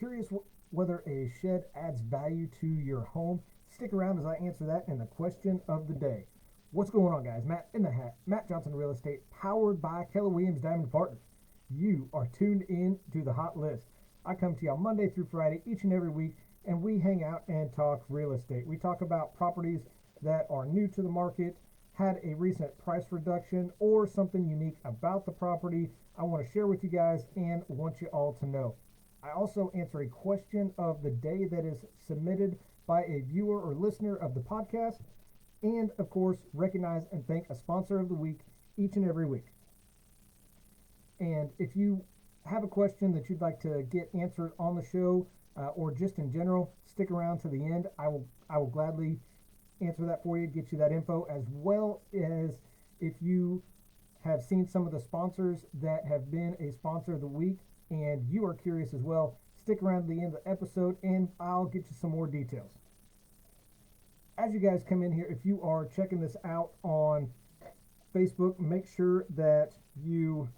Curious whether a shed adds value to your home? Stick around as I answer that in the question of the day. What's going on, guys? Matt in the hat. Matt Johnson Real Estate, powered by Keller Williams Diamond Partners. You are tuned in to the hot list. I come to you on Monday through Friday each and every week, and we hang out and talk real estate. We talk about properties that are new to the market, had a recent price reduction, or something unique about the property I want to share with you guys and want you all to know. I also answer a question of the day that is submitted by a viewer or listener of the podcast, and of course, recognize and thank a sponsor of the week each and every week. And if you have a question that you'd like to get answered on the show, or just in general, stick around to the end. I will gladly answer that for you, get you that info, as well as if you have seen some of the sponsors that have been a sponsor of the week and you are curious as well, stick around to the end of the episode and I'll get you some more details. As you guys come in here, if you are checking this out on Facebook, make sure that you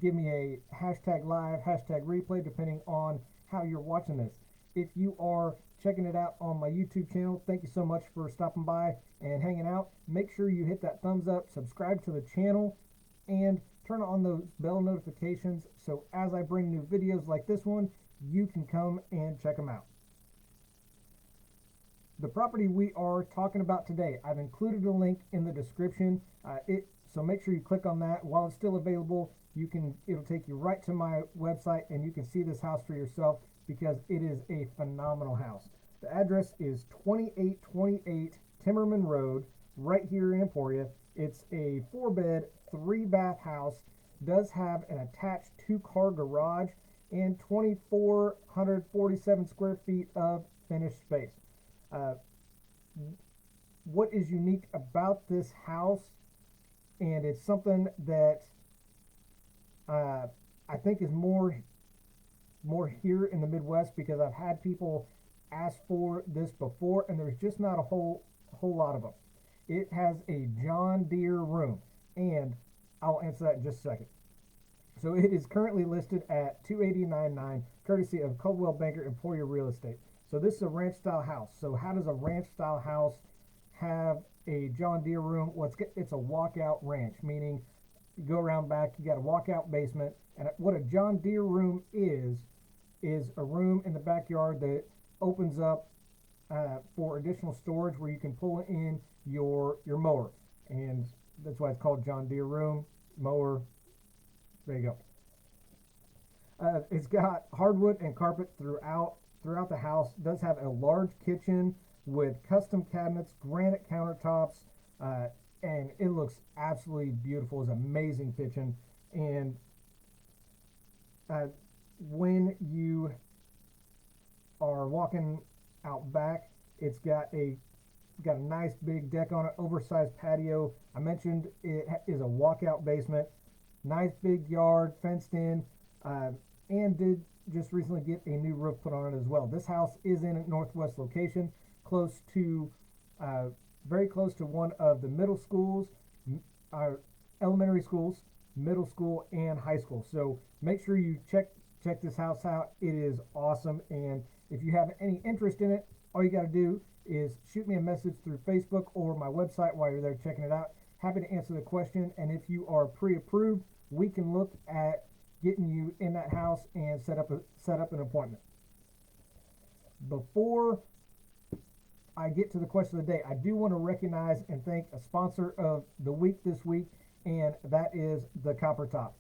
give me a hashtag live, hashtag replay, depending on how you're watching this. If you are checking it out on my YouTube channel, thank you so much for stopping by and hanging out. Make sure you hit that thumbs up, subscribe to the channel, and turn on those bell notifications so as I bring new videos like this one, you can come and check them out. The property we are talking about today, I've included a link in the description. So make sure you click on that while it's still available. It'll take you right to my website and you can see this house for yourself because it is a phenomenal house. The address is 2828 Timmerman Road, right here in Emporia. It's a 4-bed, 3-bath house, does have an attached 2-car garage and 2,447 square feet of finished space. What is unique about this house, and it's something that I think is more here in the Midwest, because I've had people ask for this before and there's just not a whole lot of them. It has a John Deere room, and I'll answer that in just a second. So it is currently listed at $289,900, courtesy of Coldwell Banker Emporia Real Estate. So this is a ranch style house. So how does a ranch style house have a John Deere room? Well, it's a walkout ranch, meaning you go around back, you got a walkout basement, and what a John Deere room is a room in the backyard that opens up for additional storage where you can pull in your mower, and that's why it's called John Deere room, mower. There you go. It's got hardwood and carpet throughout the house. It does have a large kitchen with custom cabinets, granite countertops, and it looks absolutely beautiful. It's an amazing kitchen. And when you are walking out back, it's got a nice big deck on it, oversized patio. I mentioned it is a walkout basement, nice big yard, fenced in, and did just recently get a new roof put on it as well. This house is in a northwest location, very close to one of the middle schools, elementary schools, middle school, and high school. So make sure you check this house out. It is awesome, and if you have any interest in it, all you got to do is shoot me a message through Facebook or my website while you're there checking it out. Happy to answer the question, and if you are pre-approved, we can look at getting you in that house and set up an appointment. Before I get to the question of the day, I do want to recognize and thank a sponsor of the week this week, and that is the Copper Top.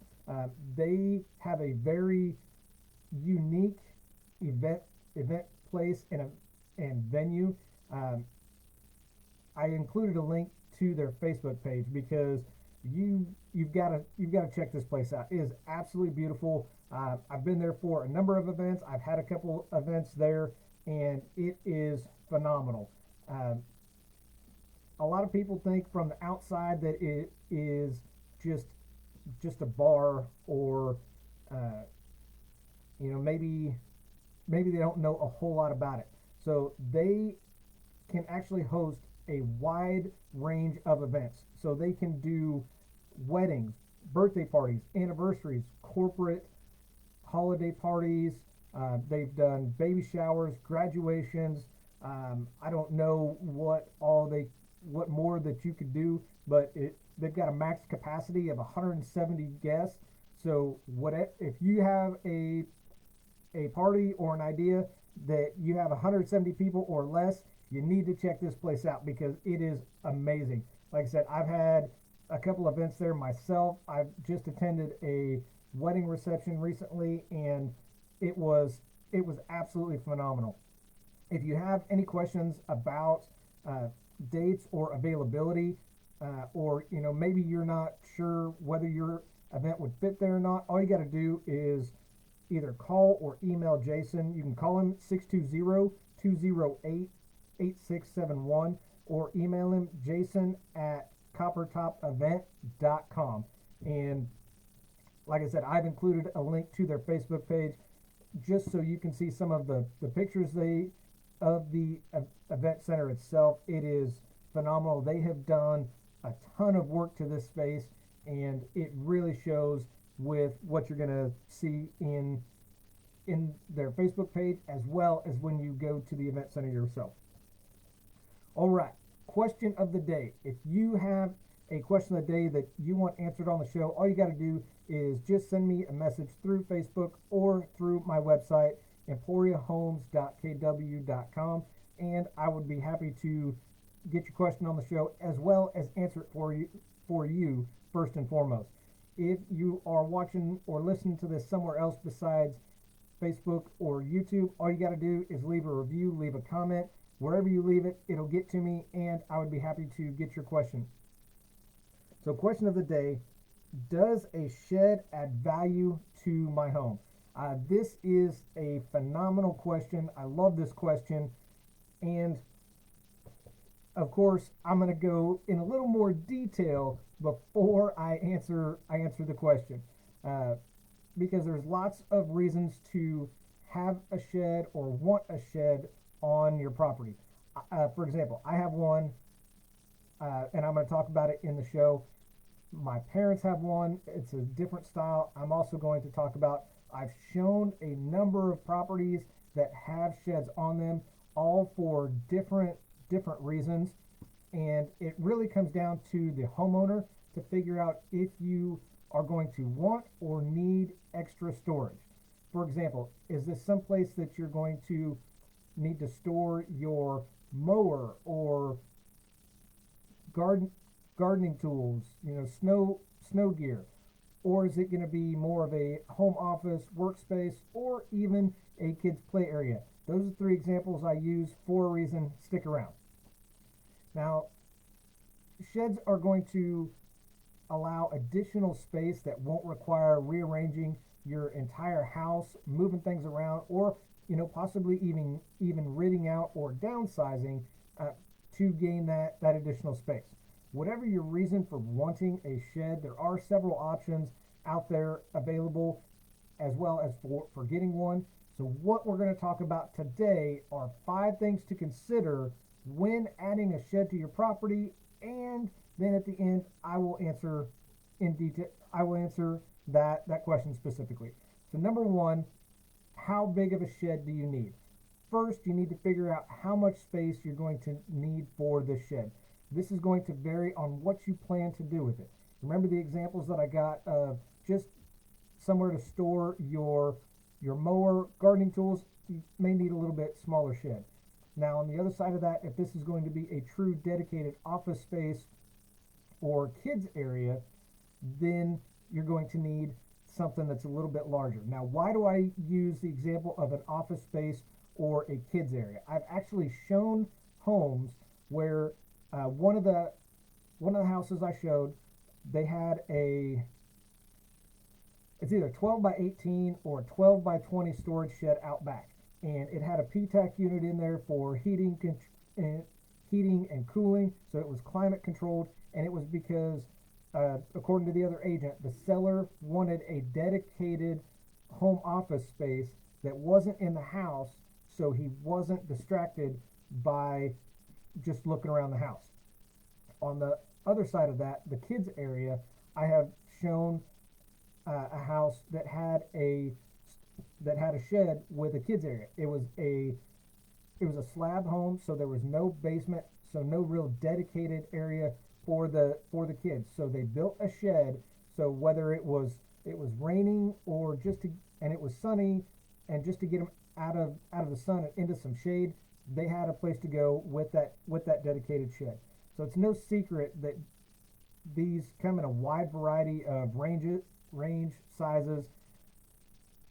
They have a very unique event place and venue. I included a link to their Facebook page because you've got to check this place out. It is absolutely beautiful. I've been there for a number of events. I've had a couple events there, and it is phenomenal. A lot of people think from the outside that it is just a bar, or maybe they don't know a whole lot about it. So they can actually host a wide range of events. So they can do weddings, birthday parties, anniversaries, corporate holiday parties, They've done baby showers, graduations. I don't know what more that you could do, but they've got a max capacity of 170 guests. So if you have a party or an idea that you have 170 people or less, you need to check this place out because it is amazing. Like I said, I've had a couple events there myself. I've just attended a wedding reception recently, and it was absolutely phenomenal. If you have any questions about uh, dates or availability, or maybe you're not sure whether your event would fit there or not, all you got to do is either call or email Jason. You can call him 620-208-8671 or email him Jason at coppertopevent.com. And like I said, I've included a link to their Facebook page just so you can see some of the pictures of the event center itself. It is phenomenal. They have done a ton of work to this space, and it really shows with what you're going to see in their Facebook page as well as when you go to the event center yourself. All right, question of the day. If you have a question of the day that you want answered on the show, all you got to do is just send me a message through Facebook or through my website, emporiahomes.kw.com, and I would be happy to get your question on the show as well as answer it for you first and foremost. If you are watching or listening to this somewhere else besides Facebook or YouTube, all you got to do is leave a review, leave a comment. Wherever you leave it, it'll get to me, and I would be happy to get your question. So, question of the day: does a shed add value to my home? This is a phenomenal question. I love this question, and of course, I'm going to go in a little more detail before I answer the question, because there's lots of reasons to have a shed or want a shed on your property. For example, I have one, and I'm going to talk about it in the show. My parents have one. It's a different style. I'm also going to talk about. I've shown a number of properties that have sheds on them, all for different reasons, and it really comes down to the homeowner to figure out if you are going to want or need extra storage. For example, is this someplace that you're going to need to store your mower or gardening tools, snow gear, or is it going to be more of a home office workspace or even a kids play area? Those are three examples I use for a reason. Stick around. Now, sheds are going to allow additional space that won't require rearranging your entire house, moving things around, or possibly even ridding out or downsizing to gain that additional space. Whatever your reason for wanting a shed, there are several options out there available as well as for getting one. So what we're going to talk about today are 5 things to consider when adding a shed to your property, and then at the end I will answer in detail. I will answer that question specifically. So number 1, how big of a shed do you need? First, you need to figure out how much space you're going to need for this shed. This is going to vary on what you plan to do with it. Remember the examples that I got of just somewhere to store your mower, gardening tools. You may need a little bit smaller shed. Now on the other side of that, if this is going to be a true dedicated office space or kids area, then you're going to need something that's a little bit larger. Now, why do I use the example of an office space or a kids area? I've actually shown homes where one of the houses I showed, they had it's either 12 by 18 or 12 by 20 storage shed out back, and it had a PTAC unit in there for heating and cooling, so it was climate controlled. And it was because according to the other agent, the seller wanted a dedicated home office space that wasn't in the house, so he wasn't distracted by just looking around the house. On the other side of that, the kids area, I have shown a house that had that had a shed with a kids area. It was a slab home, so there was no basement, so no real dedicated area for the kids. So they built a shed, so whether it was raining or and it was sunny, and just to get them out of the sun and into some shade, they had a place to go with that dedicated shed. So it's no secret that these come in a wide variety of range sizes.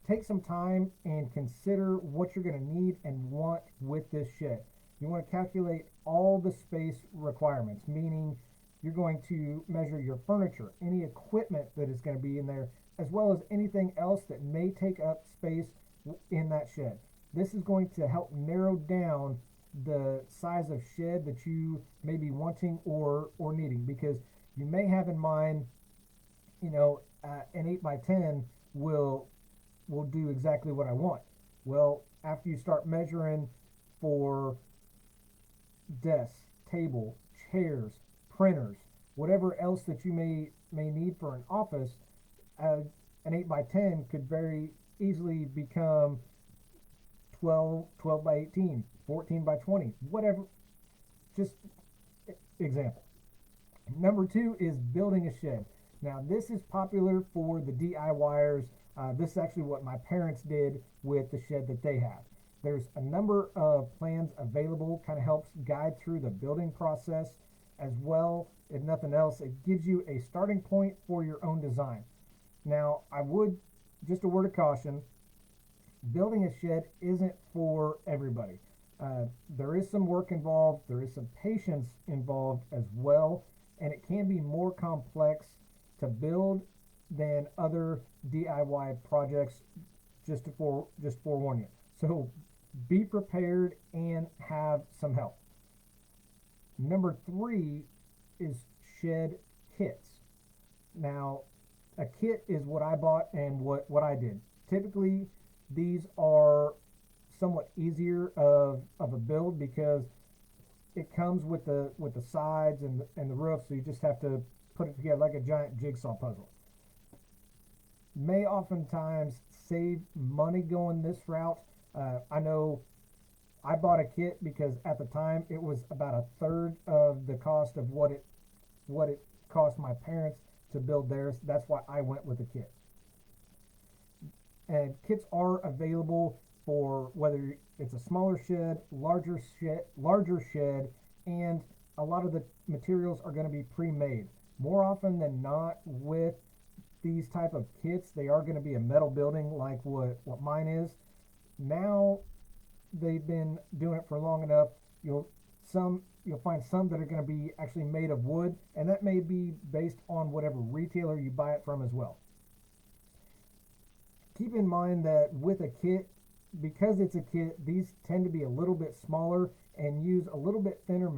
Take some time and consider what you're going to need and want with this shed. You want to calculate all the space requirements, meaning you're going to measure your furniture, any equipment that is going to be in there, as well as anything else that may take up space in that shed. This is going to help narrow down the size of shed that you may be wanting or needing, because you may have in mind, an 8x10 will do exactly what I want. Well, after you start measuring for desks, table, chairs, printers, whatever else that you may need for an office, an 8x10 could very easily become 12 by 18, 14 by 20, whatever. Just example. Number 2 is building a shed. Now, this is popular for the DIYers. This is actually what my parents did with the shed that they have. There's a number of plans available, kind of helps guide through the building process as well. If nothing else, it gives you a starting point for your own design. Now, just a word of caution, building a shed isn't for everybody. There is some work involved, there is some patience involved as well, and it can be more complex to build than other DIY projects, just to forewarn you. So be prepared and have some help. Number 3 is shed kits. Now, a kit is what I bought and what I did. Typically, these are somewhat easier of a build because it comes with the sides and the roof, so you just have to put it together like a giant jigsaw puzzle. May oftentimes save money going this route. I know I bought a kit because at the time it was about a third of the cost of what it cost my parents to build theirs. That's why I went with a kit. And kits are available for whether it's a smaller shed, larger shed, and a lot of the materials are going to be pre-made. More often than not, with these type of kits, they are going to be a metal building like what mine is. Now they've been doing it for long enough. You'll find some that are going to be actually made of wood, and that may be based on whatever retailer you buy it from as well. Keep in mind that with a kit, because it's a kit, these tend to be a little bit smaller and use a little bit thinner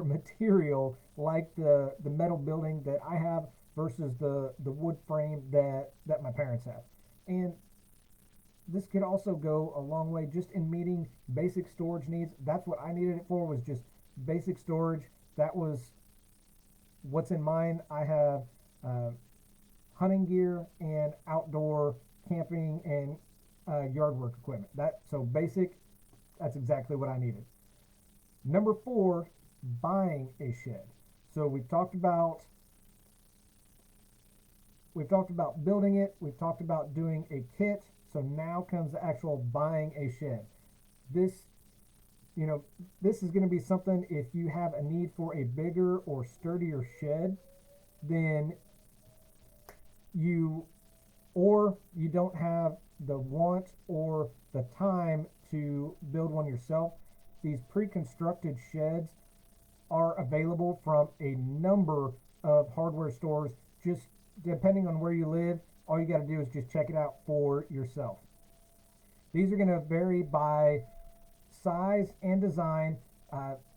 material, like the metal building that I have versus the wood frame that my parents have. And this could also go a long way just in meeting basic storage needs. That's what I needed it for, was just basic storage. That was what's in mine. I have hunting gear and outdoor camping and yard work equipment. So basic, that's exactly what I needed. Number 4, buying a shed. So we've talked about building it, we've talked about doing a kit, so now comes the actual buying a shed. This is going to be something, if you have a need for a bigger or sturdier shed, then you don't have the want or the time to build one yourself. These pre-constructed sheds are available from a number of hardware stores. Just depending on where you live, all you got to do is just check it out for yourself. These are going to vary by size and design,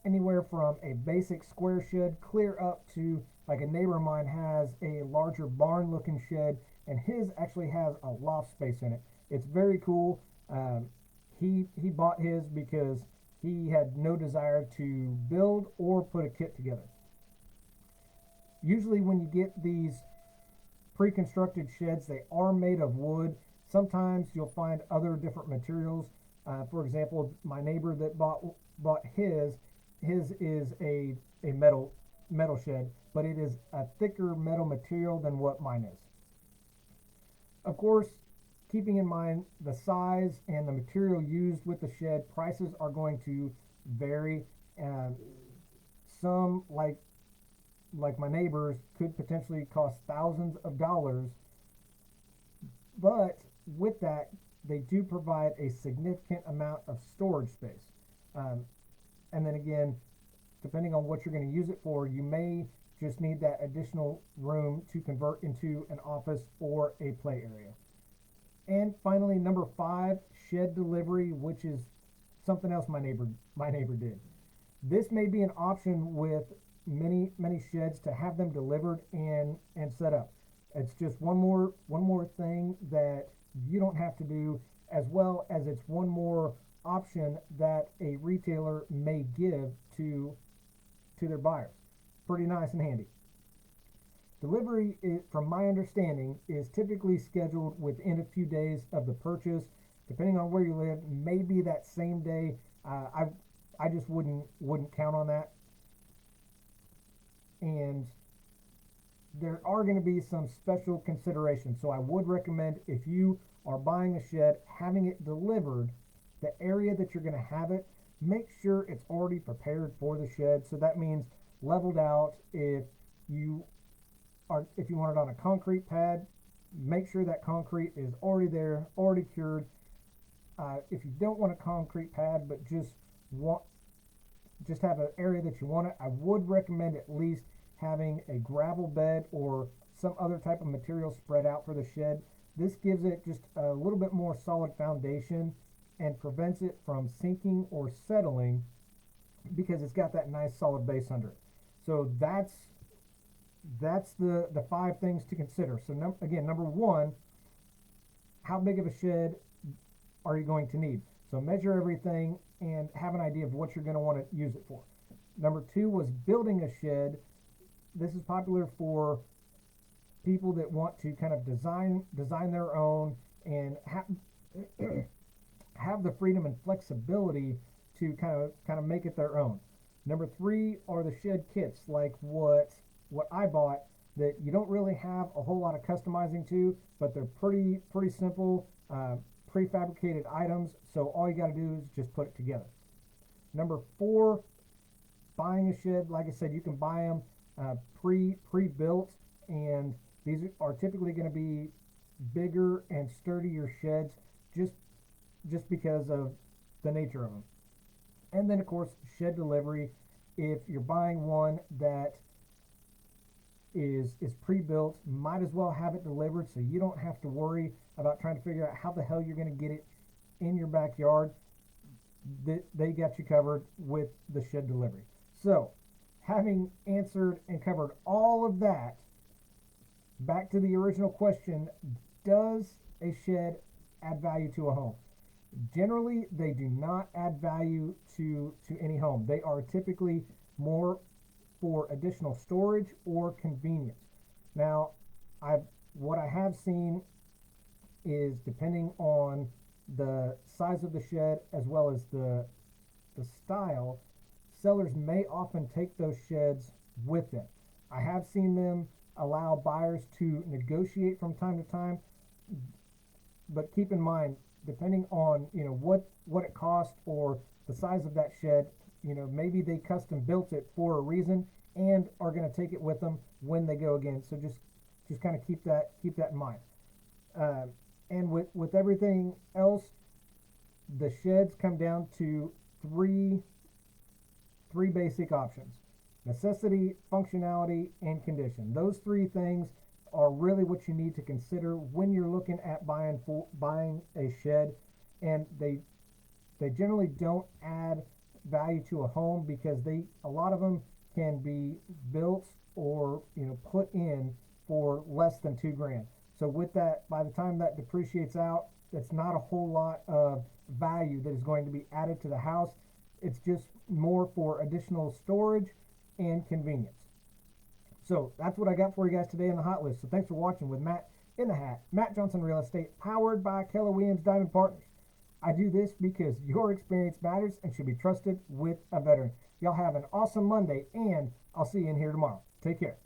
anywhere from a basic square shed clear up to, like, a neighbor of mine has a larger barn looking shed, and his actually has a loft space in it. It's very cool. He bought his because he had no desire to build or put a kit together. Usually when you get these pre-constructed sheds, they are made of wood. Sometimes you'll find other different materials. For example, my neighbor that bought his is a metal shed, but it is a thicker metal material than what mine is. Of course, keeping in mind the size and the material used with the shed, prices are going to vary. Some, like my neighbors, could potentially cost thousands of dollars, but with that, they do provide a significant amount of storage space. And then again, depending on what you're going to use it for, you may just need that additional room to convert into an office or a play area. And finally, number 5, shed delivery, which is something else my neighbor did. This may be an option with many sheds to have them delivered and set up. It's just one more thing that you don't have to do, as well as it's one more option that a retailer may give to their buyers. Pretty nice and handy. Delivery, from my understanding, is typically scheduled within a few days of the purchase. Depending on where you live, maybe that same day. I just wouldn't count on that. And there are going to be some special considerations. So I would recommend, if you are buying a shed, having it delivered, the area that you're going to have it, make sure it's already prepared for the shed. So that means leveled out. If you want it on a concrete pad, make sure that concrete is already there, already cured. If you don't want a concrete pad, but just have an area that you want it, I would recommend at least having a gravel bed or some other type of material spread out for the shed. This gives it just a little bit more solid foundation and prevents it from sinking or settling, because it's got that nice solid base under it. So that's the 5 things to consider. So again, number 1, how big of a shed are you going to need? So measure everything and have an idea of what you're going to want to use it for. Number 2 was building a shed. This is popular for people that want to kind of design their own and have the freedom and flexibility to kind of make it their own. Number 3 are the shed kits, like what I bought, that you don't really have a whole lot of customizing to, but they're pretty simple, prefabricated items. So all you got to do is just put it together. Number 4, buying a shed. Like I said, you can buy them pre-built, and these are typically going to be bigger and sturdier sheds, just because of the nature of them. And then of course, shed delivery. If you're buying one that is pre-built, might as well have it delivered, so you don't have to worry about trying to figure out how the hell you're going to get it in your backyard. They got you covered with the shed delivery. So, having answered and covered all of that, back to the original question: does a shed add value to a home? Generally, they do not add value to any home. They are typically more for additional storage or convenience. Now, what I have seen is, depending on the size of the shed as well as the style, sellers may often take those sheds with them. I have seen them allow buyers to negotiate from time to time, but keep in mind, depending on what it costs or the size of that shed, maybe they custom built it for a reason and are going to take it with them when they go again. So just kind of keep that in mind. And with everything else, the sheds come down to three basic options: necessity, functionality, and condition. Those 3 things are really what you need to consider when you're looking at buying a shed. And they generally don't add value to a home, because a lot of them can be built or put in for less than $2,000. So with that, by the time that depreciates out, it's not a whole lot of value that is going to be added to the house. It's just more for additional storage and convenience. So that's what I got for you guys today on the hot list. So thanks for watching with Matt in the hat. Matt Johnson Real Estate, powered by Keller Williams Diamond Partners. I do this because your experience matters and should be trusted with a veteran. Y'all have an awesome Monday, and I'll see you in here tomorrow. Take care.